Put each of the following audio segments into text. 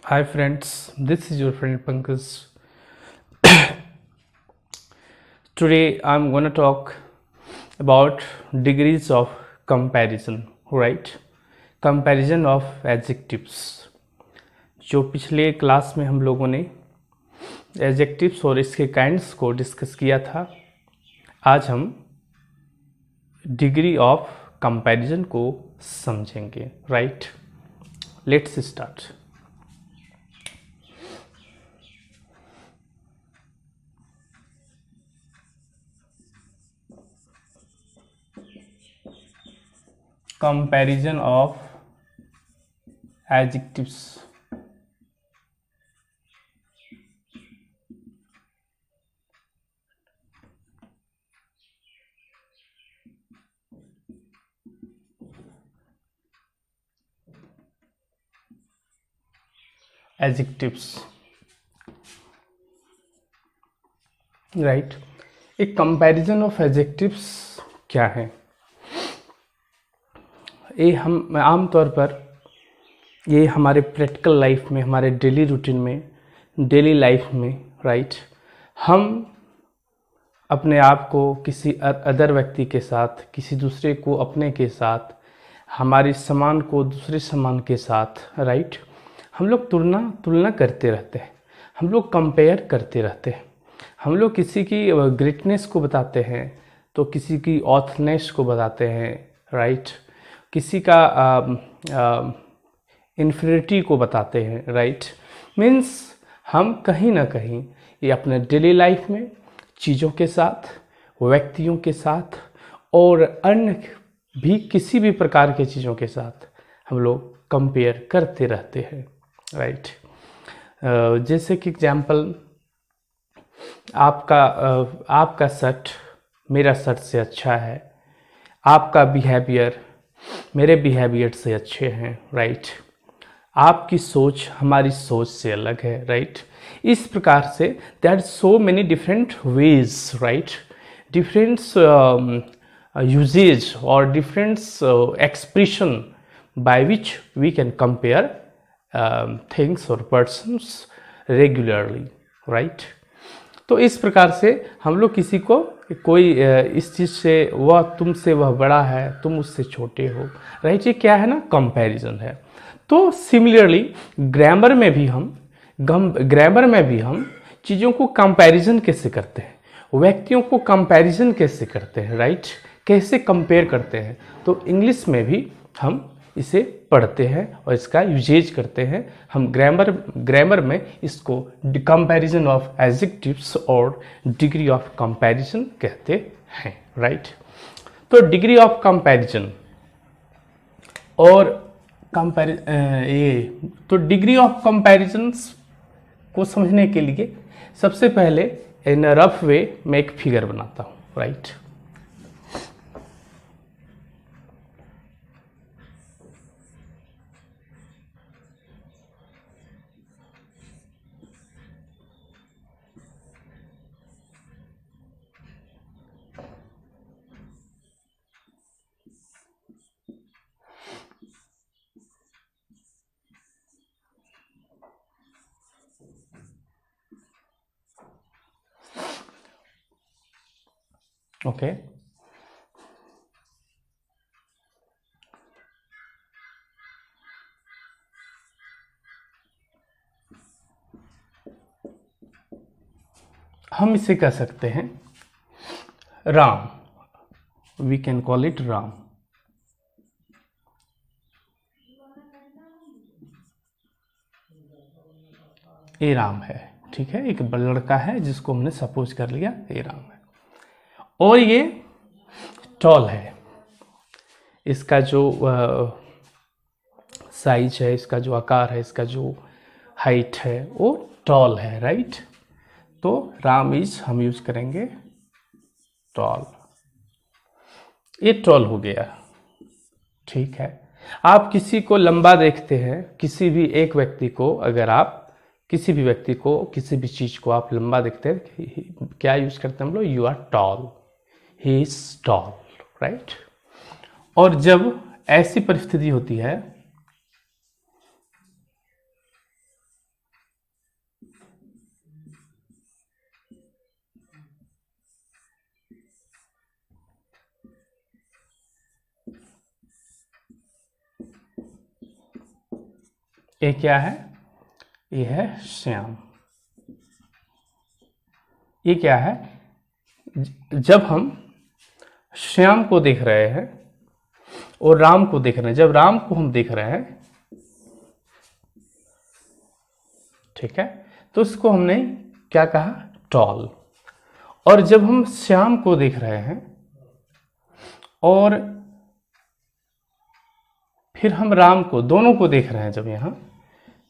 Hi friends, this is your friend Pankaj. Today I'm gonna talk about degrees of comparison, right? Comparison of adjectives. जो पिछले class में हम लोगों ने adjectives और इसके काइंड्स को डिस्कस किया था, आज हम डिग्री ऑफ कंपैरिजन को समझेंगे, right? Let's start. Comparison of adjectives. Adjectives, right? एक कंपैरिजन ऑफ एडजेक्टिव्स क्या है? ये हम आमतौर पर ये हमारे प्रैक्टिकल लाइफ में, हमारे डेली रूटीन में, डेली लाइफ में, राइट, हम अपने आप को किसी अदर व्यक्ति के साथ, किसी दूसरे को अपने के साथ, हमारी सामान को दूसरे सामान के साथ, राइट, हम लोग तुलना करते रहते हैं, हम लोग कंपेयर करते रहते हैं. हम लोग किसी की ग्रेटनेस को बताते हैं तो किसी की ऑथनेस को बताते हैं, राइट, किसी का इन्फिनिटी को बताते हैं, राइट. मीन्स हम कहीं ना कहीं ये अपने डेली लाइफ में चीज़ों के साथ, व्यक्तियों के साथ और अन्य भी किसी भी प्रकार के चीज़ों के साथ हम लोग कंपेयर करते रहते हैं, राइट. जैसे कि एग्जाम्पल, आपका शर्ट मेरा शर्ट से अच्छा है, आपका बिहेवियर मेरे बिहेवियर से अच्छे हैं, राइट. आपकी सोच हमारी सोच से अलग है, राइट. इस प्रकार से there are so many different ways, right, different usages और different expression by which we can compare things और पर्सन्स रेगुलरली, राइट. तो इस प्रकार से हम लोग किसी को कोई इस चीज़ से, वह तुमसे वह बड़ा है, तुम उससे छोटे हो, राइट. ये क्या है ना, कंपैरिजन है. तो सिमिलरली ग्रामर में भी हम चीज़ों को कंपैरिजन कैसे करते हैं, व्यक्तियों को कंपैरिजन कैसे करते हैं, राइट, कैसे कंपेयर करते हैं. तो इंग्लिश में भी हम इसे पढ़ते हैं और इसका यूजेज करते हैं. हम ग्रामर में इसको कंपैरिजन ऑफ एडजेक्टिव्स और डिग्री ऑफ कंपैरिजन कहते हैं, राइट. तो डिग्री ऑफ कंपैरिजन और तो डिग्री ऑफ कंपैरिजन को समझने के लिए सबसे पहले इन रफ वे में एक फिगर बनाता हूँ, राइट. ओके. हम इसे कह सकते हैं Ram, we can call it Ram. ये राम है, ठीक है, एक लड़का है जिसको हमने सपोज कर लिया ये राम है. और ये टॉल है, इसका जो साइज है, इसका जो आकार है, इसका जो हाइट है वो टॉल है, राइट. तो राम इज हम यूज करेंगे टॉल. ये टॉल हो गया, ठीक है. आप किसी को लंबा देखते हैं, किसी भी एक व्यक्ति को, अगर आप किसी भी व्यक्ति को, किसी भी चीज को आप लंबा देखते हैं, क्या यूज करते हैं हम लोग, you are tall, he is tall, right. और जब ऐसी परिस्थिति होती है ये क्या है? ये है श्याम। ये क्या है? जब हम श्याम को देख रहे हैं और राम को देख रहे हैं, जब राम को हम देख रहे हैं, ठीक है, तो उसको हमने क्या कहा? टॉल। और जब हम श्याम को देख रहे हैं और फिर हम राम को, दोनों को देख रहे हैं,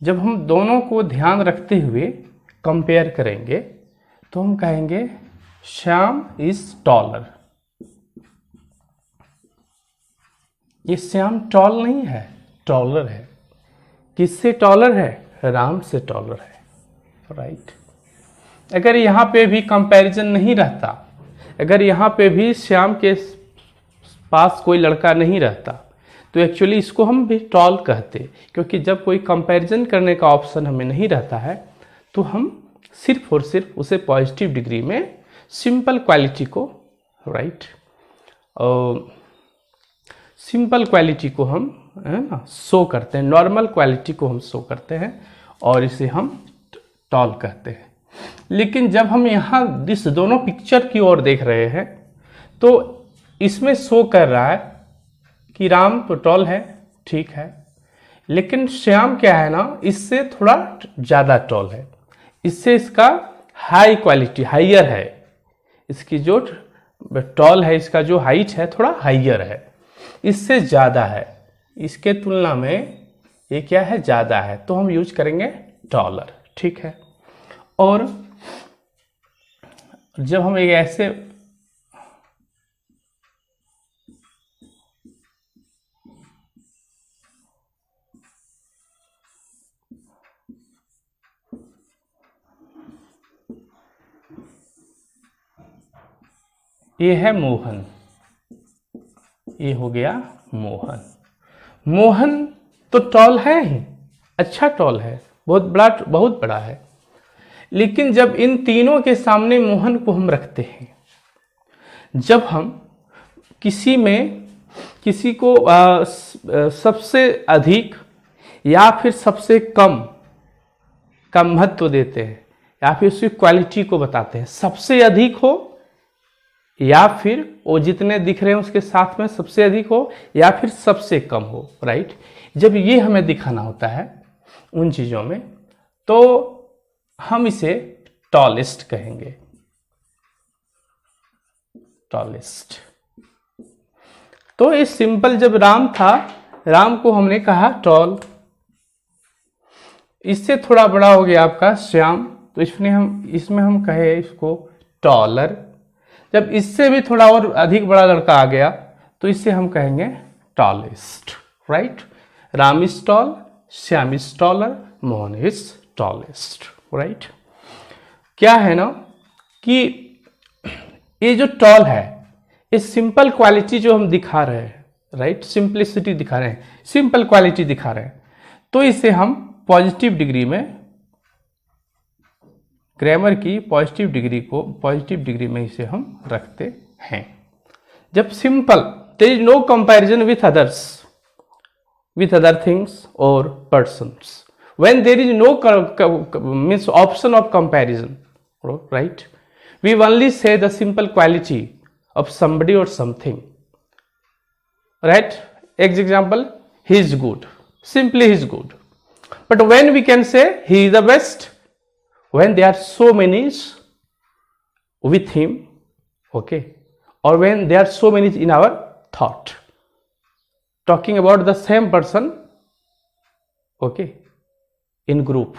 जब हम दोनों को ध्यान रखते हुए कंपेयर करेंगे तो हम कहेंगे श्याम इज टॉलर। ये श्याम टॉल नहीं है, टॉलर है। किससे टॉलर है? राम से टॉलर है, राइट। अगर यहाँ पे भी कंपैरिजन नहीं रहता, अगर यहाँ पे भी श्याम के पास कोई लड़का नहीं रहता, तो एक्चुअली इसको हम भी टॉल कहते, क्योंकि जब कोई कंपैरिजन करने का ऑप्शन हमें नहीं रहता है तो हम सिर्फ और सिर्फ उसे पॉजिटिव डिग्री में सिंपल क्वालिटी को, राइट, सिंपल क्वालिटी को हम, है ना, शो करते हैं, नॉर्मल क्वालिटी को हम शो करते हैं और इसे हम टॉल कहते हैं। लेकिन जब हम यहाँ इस दोनों पिक्चर की ओर देख रहे हैं तो इसमें शो कर रहा है कि राम तो टॉल है, ठीक है, लेकिन श्याम क्या है ना, इससे थोड़ा ज़्यादा टॉल है, इससे इसका हाई क्वालिटी, हाइयर है, इसकी जो टॉल है, इसका जो हाइट है थोड़ा हाइयर है, इससे ज़्यादा है, इसके तुलना में ये क्या है? ज़्यादा है, तो हम यूज करेंगे टॉलर, ठीक है। और जब हम एक ऐसे ये है मोहन, ये हो गया मोहन। मोहन तो टॉल है ही, अच्छा टॉल है, बहुत बड़ा है, लेकिन जब इन तीनों के सामने मोहन को हम रखते हैं, जब हम किसी को सबसे अधिक या फिर सबसे कम का महत्व देते हैं या फिर उसकी क्वालिटी को बताते हैं, सबसे अधिक हो या फिर वो जितने दिख रहे हैं उसके साथ में सबसे अधिक हो या फिर सबसे कम हो, राइट। जब ये हमें दिखाना होता है उन चीज़ों में, तो हम इसे टॉलेस्ट कहेंगे, टॉलेस्ट। तो ये सिंपल, जब राम था, राम को हमने कहा टॉल, इससे थोड़ा बड़ा हो गया आपका श्याम, तो इसमें हम कहे इसको टॉलर। जब इससे भी थोड़ा और अधिक बड़ा लड़का आ गया तो इससे हम कहेंगे tallest, right. Ram is tall, Shyam is taller, Mohan is tallest, right. क्या है ना कि ये जो टॉल है, ये सिंपल क्वालिटी जो हम दिखा रहे हैं, राइट, सिंपलिसिटी दिखा रहे हैं, सिंपल क्वालिटी दिखा रहे हैं, तो इसे हम पॉजिटिव डिग्री में, ग्रामर की पॉजिटिव डिग्री में इसे हम रखते हैं। जब simple, there is no comparison with others, with other things और persons, when there is no means option of comparison, right, we only say the simple quality of somebody or something, right. Example, he is good, simply he is good. But when we can say he is the best, when there are so many with him, okay, or when there are so many in our thought, talking about the same person, okay, in group.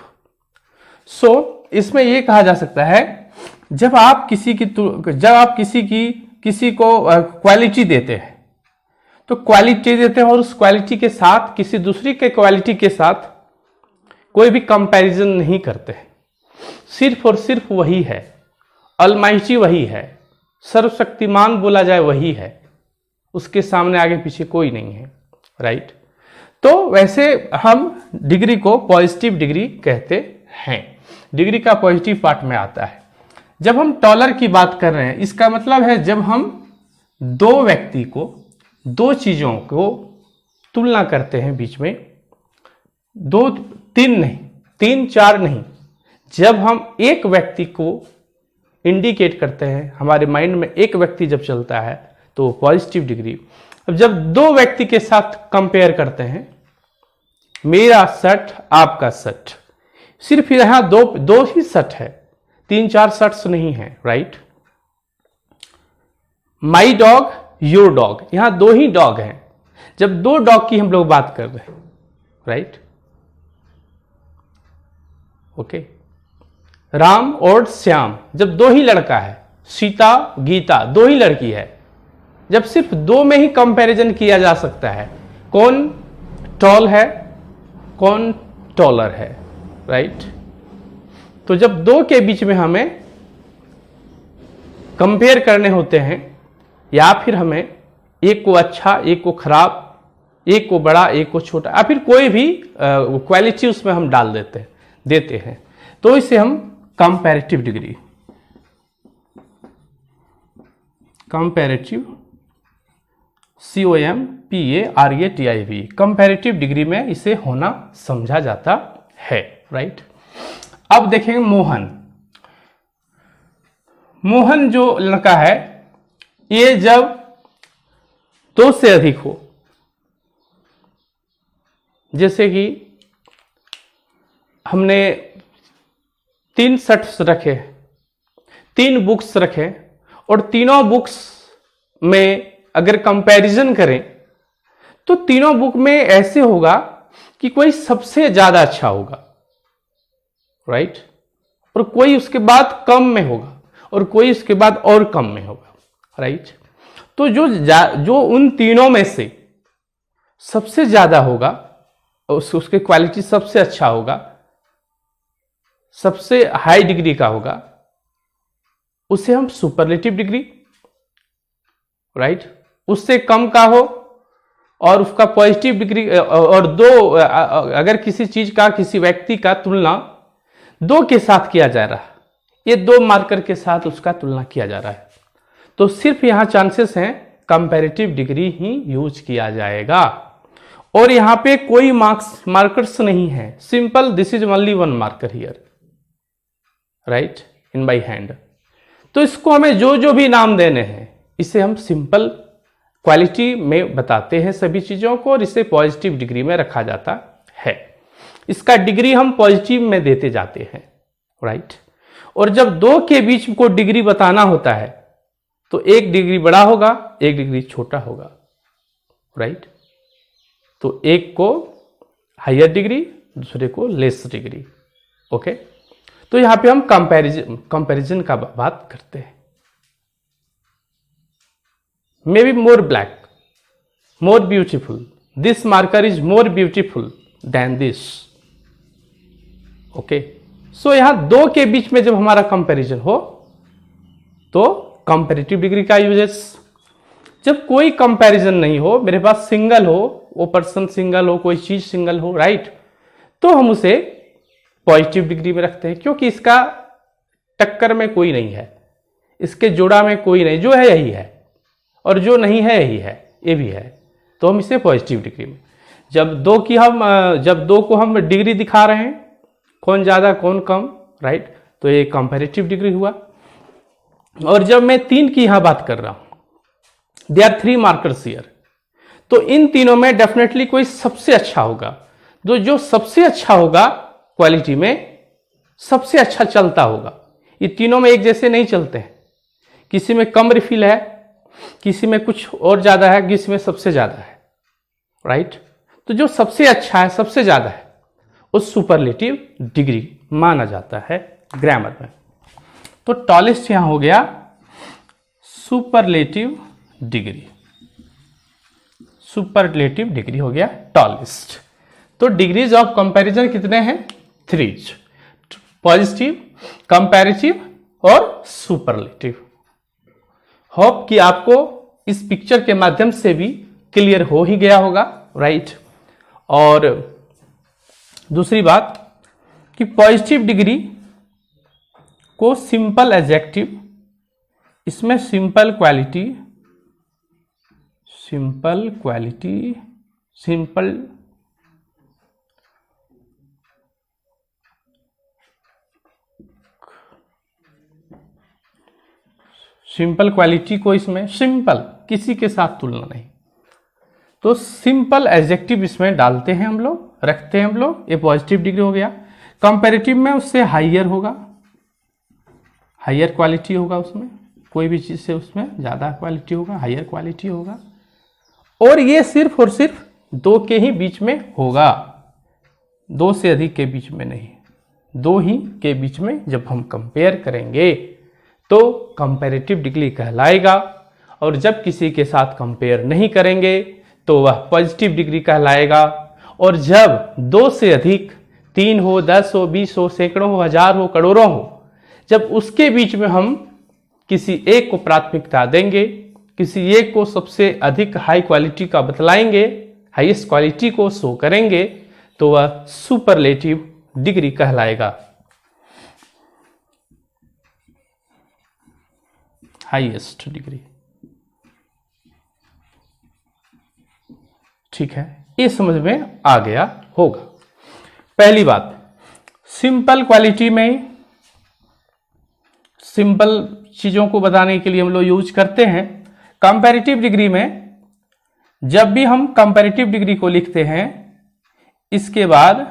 So इसमें ये कहा जा सकता है, जब आप किसी को क्वालिटी देते हैं, तो क्वालिटी देते हैं और उस क्वालिटी के साथ किसी दूसरी के क्वालिटी के साथ कोई भी कंपैरिजन नहीं करते हैं, सिर्फ और सिर्फ वही है, अलमाइटी वही है, सर्वशक्तिमान बोला जाए वही है, उसके सामने आगे पीछे कोई नहीं है, राइट। तो वैसे हम डिग्री को पॉजिटिव डिग्री कहते हैं, डिग्री का पॉजिटिव पार्ट में आता है। जब हम टॉलर की बात कर रहे हैं, इसका मतलब है जब हम दो व्यक्ति को, दो चीज़ों को तुलना करते हैं बीच में, दो तीन नहीं, तीन चार नहीं, जब हम एक व्यक्ति को इंडिकेट करते हैं, हमारे माइंड में एक व्यक्ति जब चलता है तो पॉजिटिव डिग्री। अब जब दो व्यक्ति के साथ कंपेयर करते हैं, मेरा शर्ट आपका शर्ट, सिर्फ यहां दो ही शर्ट है, तीन चार शर्ट्स नहीं है, right. My dog your dog, यहां दो ही डॉग हैं। जब दो डॉग की हम लोग बात कर रहे हैं, राइट, ओके। राम और श्याम, जब दो ही लड़का है, सीता गीता, दो ही लड़की है, जब सिर्फ दो में ही कंपैरिजन किया जा सकता है, कौन टॉल है कौन टॉलर है, राइट। तो जब दो के बीच में हमें कंपेयर करने होते हैं, या फिर हमें एक को अच्छा एक को खराब, एक को बड़ा एक को छोटा, या फिर कोई भी क्वालिटी उसमें हम डाल देते हैं, तो इसे हम comparative degree, comparative COMPARATIV, comparative degree में इसे होना समझा जाता है, राइट। अब देखेंगे मोहन जो लड़का है, ये जब दो से अधिक हो, जैसे कि हमने 3 शर्ट्स रखे, 3 बुक्स रखे, और तीनों बुक्स में अगर कंपैरिजन करें तो तीनों बुक में ऐसे होगा कि कोई सबसे ज्यादा अच्छा होगा, राइट, और कोई उसके बाद कम में होगा, और कोई उसके बाद और कम में होगा, राइट। तो जो उन तीनों में से सबसे ज्यादा होगा, उसके क्वालिटी सबसे अच्छा होगा, सबसे हाई डिग्री का होगा, उसे हम सुपरलेटिव डिग्री, राइट। उससे कम का हो और उसका पॉजिटिव डिग्री, और दो अगर किसी चीज का किसी व्यक्ति का तुलना दो के साथ किया जा रहा है, ये दो मार्कर के साथ उसका तुलना किया जा रहा है, तो सिर्फ यहां चांसेस हैं कंपैरेटिव डिग्री ही यूज किया जाएगा। और यहां पे कोई मार्कर्स नहीं है, simple this is only one marker here, right, in by hand. तो इसको हमें जो भी नाम देने हैं, इसे हम सिंपल क्वालिटी में बताते हैं सभी चीजों को, और इसे पॉजिटिव डिग्री में रखा जाता है। इसका डिग्री हम पॉजिटिव में देते जाते हैं, राइट। और जब दो के बीच को डिग्री बताना होता है, तो एक डिग्री बड़ा होगा एक डिग्री छोटा होगा, राइट। तो एक को हायर डिग्री, दूसरे को लेस डिग्री, ओके। तो यहां पे हम कंपैरिजन का बात करते हैं। May be more black, more beautiful, this marker is more beautiful than this, okay. So यहां दो के बीच में जब हमारा कंपैरिजन हो तो कंपैरेटिव डिग्री का यूजेस। जब कोई कंपैरिजन नहीं हो, मेरे पास सिंगल हो, वो पर्सन सिंगल हो, कोई चीज सिंगल हो, राइट, तो हम उसे पॉजिटिव डिग्री में रखते हैं, क्योंकि इसका टक्कर में कोई नहीं है, इसके जोड़ा में कोई नहीं, जो है यही है और जो नहीं है यही है, ये भी है, तो हम इसे पॉजिटिव डिग्री में। जब दो को हम डिग्री दिखा रहे हैं, कौन ज्यादा कौन कम, राइट, तो ये कंपैरेटिव डिग्री हुआ। और जब मैं 3 की यहां बात कर रहा हूं, दे आर 3 मार्कर्स हियर, तो इन तीनों में डेफिनेटली कोई सबसे अच्छा होगा। जो सबसे अच्छा होगा क्वालिटी में, सबसे अच्छा चलता होगा। ये तीनों में एक जैसे नहीं चलते हैं, किसी में कम रिफिल है, किसी में कुछ और ज्यादा है, किसी में सबसे ज्यादा है, राइट। तो जो सबसे अच्छा है, सबसे ज्यादा है, उस सुपरलेटिव डिग्री माना जाता है ग्रामर में। तो टॉलेस्ट यहां हो गया सुपरलेटिव डिग्री, सुपरलेटिव डिग्री हो गया टॉलेस्ट। तो डिग्रीज ऑफ कंपैरिजन कितने हैं? 3, पॉजिटिव, कंपैरेटिव और सुपरलेटिव। होप कि आपको इस पिक्चर के माध्यम से भी क्लियर हो ही गया होगा, राइट। और दूसरी बात कि पॉजिटिव डिग्री को सिंपल एडजेक्टिव, इसमें simple quality, simple simple quality को इसमें सिंपल, किसी के साथ तुलना नहीं, तो सिंपल एडजेक्टिव इसमें डालते हैं हम लोग, रखते हैं हम लोग, ये पॉजिटिव डिग्री हो गया। कंपैरेटिव में उससे हाइयर होगा, हाइयर क्वालिटी होगा, उसमें कोई भी चीज़ से उसमें ज़्यादा क्वालिटी होगा, हाइयर क्वालिटी होगा। और ये सिर्फ और सिर्फ दो के ही बीच में होगा, दो से अधिक के बीच में नहीं, दो ही के बीच में जब हम कंपेयर करेंगे तो कंपैरेटिव डिग्री कहलाएगा। और जब किसी के साथ कंपेयर नहीं करेंगे तो वह पॉजिटिव डिग्री कहलाएगा। और जब दो से अधिक, 3 हो, 10 हो, 20 हो, सैकड़ों हो, हजार हो, करोड़ों हो, जब उसके बीच में हम किसी एक को प्राथमिकता देंगे, किसी एक को सबसे अधिक हाई क्वालिटी का बतलाएंगे, हाईएस्ट क्वालिटी को शो करेंगे, तो वह सुपरलेटिव डिग्री कहलाएगा, हाईएस्ट डिग्री। ठीक है, ये समझ में आ गया होगा। पहली बात, सिंपल क्वालिटी में सिंपल चीजों को बताने के लिए हम लोग यूज करते हैं। कंपैरेटिव डिग्री में जब भी हम कंपैरेटिव डिग्री को लिखते हैं, इसके बाद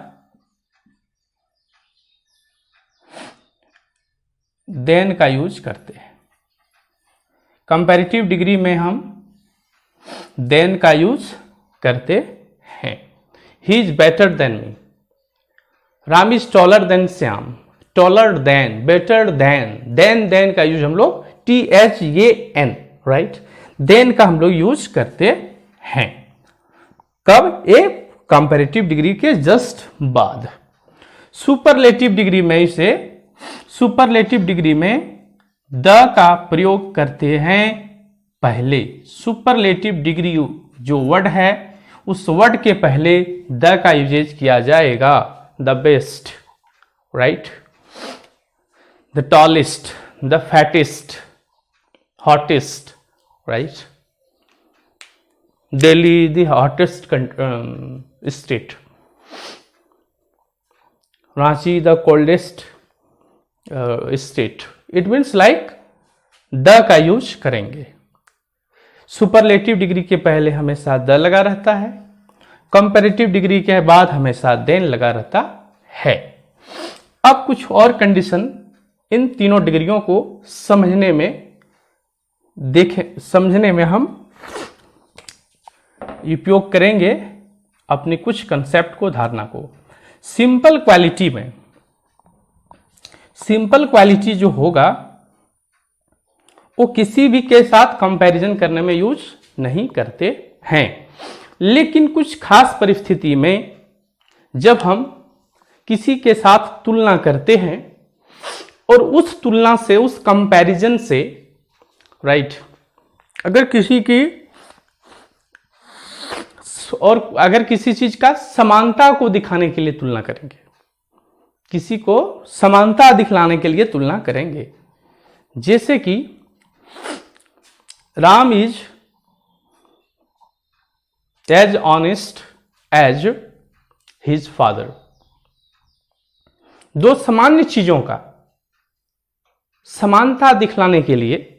देन का यूज करते हैं। कंपैरेटिव डिग्री में हम देन का यूज करते हैं। He is better than me, Ram is taller than Shyam, taller than, better than, than का यूज हम लोग THAN, राइट, देन का हम लोग यूज करते हैं। कब? ए कंपैरेटिव डिग्री के जस्ट बाद। सुपरलेटिव डिग्री में इसे, सुपरलेटिव डिग्री में द का प्रयोग करते हैं पहले। सुपरलेटिव डिग्री जो वर्ड है, उस वर्ड के पहले द का यूजेज किया जाएगा। The best, right, the tallest, the fattest, hottest, right, Delhi the hottest state, Ranchi the coldest state. It means like the का यूज करेंगे। सुपरलेटिव डिग्री के पहले हमेशा द लगा रहता है, कंपैरेटिव डिग्री के बाद हमेशा देन लगा रहता है। अब कुछ और कंडीशन इन तीनों डिग्रियों को समझने में हम उपयोग करेंगे अपनी कुछ कंसेप्ट को, धारणा को। सिंपल क्वालिटी में, सिंपल क्वालिटी जो होगा वो किसी भी के साथ कंपैरिजन करने में यूज नहीं करते हैं, लेकिन कुछ खास परिस्थिति में जब हम किसी के साथ तुलना करते हैं और उस तुलना से, उस कंपैरिजन से, राइट, अगर किसी चीज का समानता को दिखाने के लिए तुलना करेंगे, किसी को समानता दिखलाने के लिए तुलना करेंगे, जैसे कि Ram is as honest as his father. दो सामान्य चीजों का समानता दिखलाने के लिए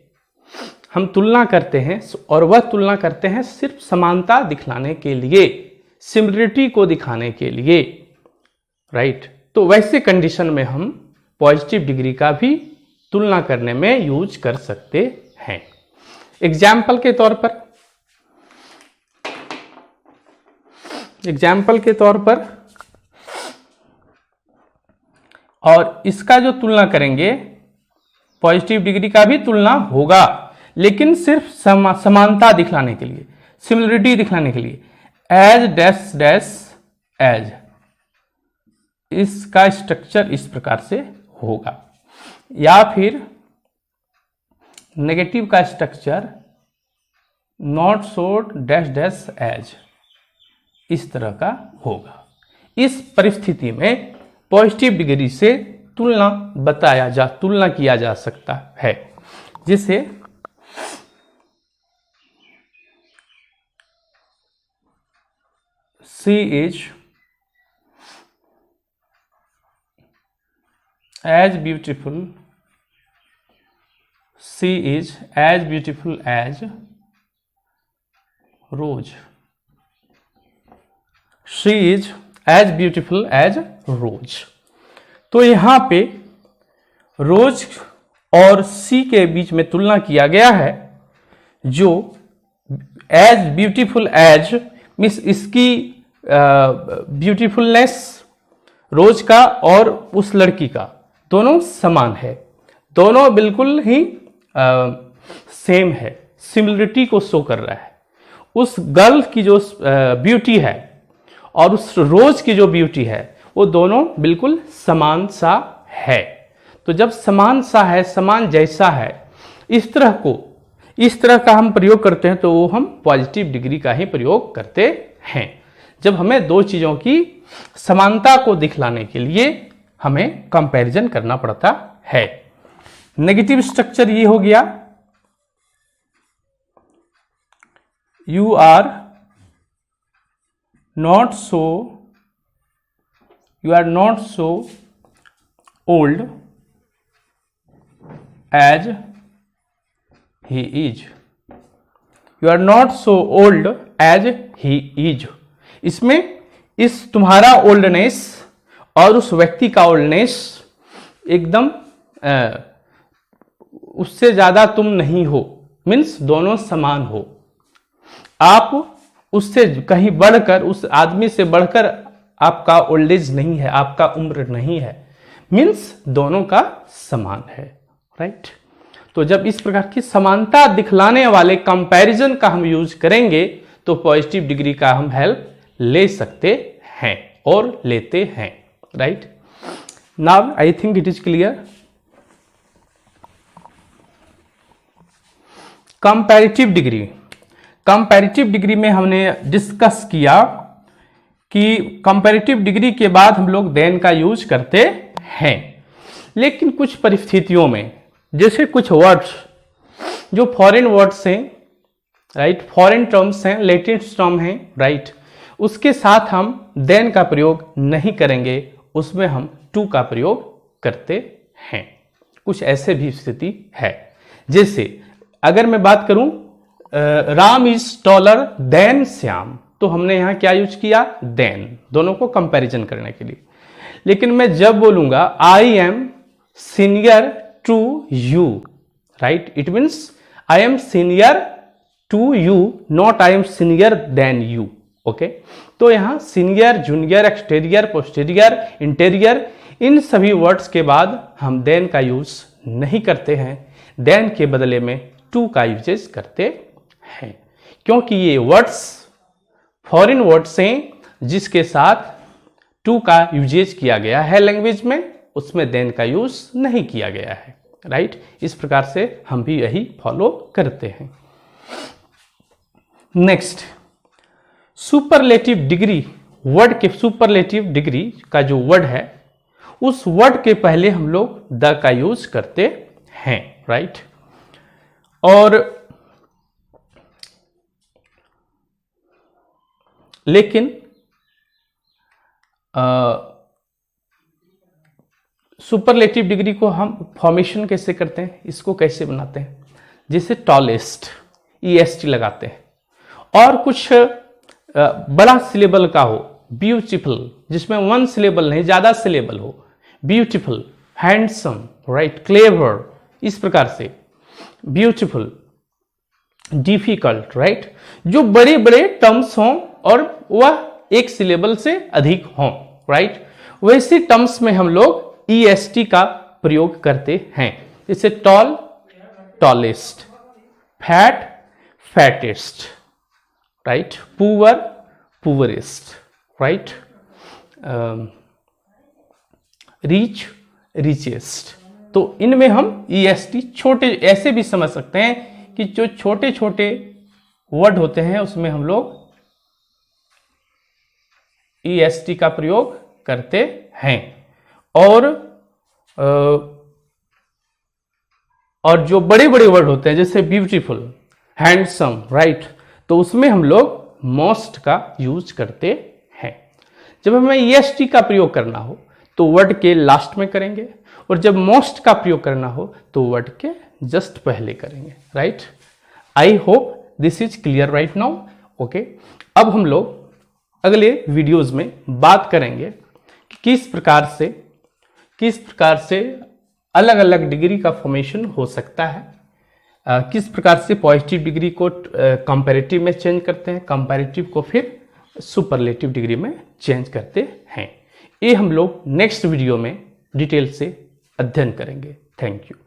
हम तुलना करते हैं, और वह तुलना करते हैं सिर्फ समानता दिखलाने के लिए, सिमिलरिटी को दिखाने के लिए, राइट। तो वैसे कंडीशन में हम पॉजिटिव डिग्री का भी तुलना करने में यूज कर सकते हैं। एग्जाम्पल के तौर पर और इसका जो तुलना करेंगे, पॉजिटिव डिग्री का भी तुलना होगा, लेकिन सिर्फ समानता दिखलाने के लिए, सिमिलरिटी दिखलाने के लिए। एज डैश डैश एज, इसका स्ट्रक्चर इस प्रकार से होगा, या फिर नेगेटिव का structure not so dash dash as, इस तरह का होगा। इस परिस्थिति में पॉजिटिव डिग्री से तुलना किया जा सकता है, जिसे she is as beautiful she is as beautiful as rose, she is as beautiful as rose. तो यहां पे रोज और सी के बीच में तुलना किया गया है, जो एज ब्यूटीफुल एज मीन्स इसकी ब्यूटीफुलनेस रोज का और उस लड़की का दोनों समान है, दोनों बिल्कुल ही सेम है, सिमिलरिटी को शो कर रहा है। उस गर्ल की जो ब्यूटी है और उस रोज की जो ब्यूटी है वो दोनों बिल्कुल समान सा है। तो जब समान सा है, समान जैसा है, इस तरह का हम प्रयोग करते हैं तो वो हम पॉजिटिव डिग्री का ही प्रयोग करते हैं। जब हमें दो चीजों की समानता को दिखलाने के लिए हमें कंपैरिजन करना पड़ता है। नेगेटिव स्ट्रक्चर ये हो गया, you are not so old as he is, you are not so old as he is। इसमें इस तुम्हारा ओल्डनेस और उस व्यक्ति का ओल्डनेस एकदम उससे ज्यादा तुम नहीं हो, मीन्स दोनों समान हो। आप उससे कहीं बढ़कर, उस आदमी से बढ़कर आपका ओल्ड एज नहीं है, आपका उम्र नहीं है, मीन्स दोनों का समान है, राइट। तो जब इस प्रकार की समानता दिखलाने वाले कंपैरिजन का हम यूज करेंगे तो पॉजिटिव डिग्री का हम हेल्प ले सकते हैं और लेते हैं, right. Now I think it is clear. Comparative degree में हमने डिस्कस किया कि कंपैरेटिव डिग्री के बाद हम लोग देन का यूज करते हैं, लेकिन कुछ परिस्थितियों में, जैसे कुछ वर्ड्स जो फॉरेन वर्ड्स हैं, राइट, फॉरेन टर्म्स हैं, लेटेस्ट टर्म हैं, राइट, उसके साथ हम देन का प्रयोग नहीं करेंगे, उसमें हम टू का प्रयोग करते हैं। कुछ ऐसे भी स्थिति है, जैसे अगर मैं बात करूं Ram is taller than Shyam, तो हमने यहां क्या यूज किया, देन, दोनों को कंपैरिजन करने के लिए। लेकिन मैं जब बोलूंगा I am senior to you, right, it means I am senior to you, not I am senior than you, okay। तो यहां senior, junior, exterior, posterior, interior, इन सभी वर्ड्स के बाद हम देन का यूज नहीं करते हैं, देन के बदले में टू का यूजेज करते हैं, क्योंकि ये वर्ड्स फॉरेन वर्ड्स हैं जिसके साथ टू का यूजेज किया गया है लैंग्वेज में, उसमें देन का यूज नहीं किया गया है, राइट। इस प्रकार से हम भी यही फॉलो करते हैं। नेक्स्ट, सुपरलेटिव डिग्री, वर्ड के सुपरलेटिव डिग्री का जो वर्ड है उस वर्ड के पहले हम लोग द का यूज करते हैं, राइट। और लेकिन सुपरलेटिव डिग्री को हम फॉर्मेशन कैसे करते हैं, इसको कैसे बनाते हैं, जैसे टॉलेस्ट, EST लगाते हैं, और कुछ बड़ा सिलेबल का हो, ब्यूटीफुल, जिसमें वन सिलेबल नहीं ज्यादा सिलेबल हो, ब्यूटीफुल, हैंडसम, राइट, क्लेवर, इस प्रकार से ब्यूटीफुल, डिफिकल्ट, राइट, जो बड़े बड़े टर्म्स हों और वह एक सिलेबल से अधिक हों, राइट, वैसे टर्म्स में हम लोग EST का प्रयोग करते हैं, जैसे tall, tallest, fat, fattest, right, poor, poorest, right, rich, richest. तो इनमें हम EST छोटे ऐसे भी समझ सकते हैं कि जो छोटे छोटे वर्ड होते हैं उसमें हम लोग EST का प्रयोग करते हैं, और जो बड़े बड़े वर्ड होते हैं जैसे ब्यूटीफुल, हैंडसम, राइट, तो उसमें हम लोग मोस्ट का यूज करते हैं। जब हमें EST का प्रयोग करना हो तो वर्ड के लास्ट में करेंगे, और जब मोस्ट का प्रयोग करना हो तो वर्ड के जस्ट पहले करेंगे, right. I hope this is clear right now. Okay, अब हम लोग अगले वीडियोस में बात करेंगे कि किस प्रकार से अलग अलग डिग्री का फॉर्मेशन हो सकता है, किस प्रकार से पॉजिटिव डिग्री को कंपैरेटिव में चेंज करते हैं, कंपैरेटिव को फिर सुपरलेटिव डिग्री में चेंज करते हैं। ये हम लोग नेक्स्ट वीडियो में डिटेल से अध्ययन करेंगे। Thank you.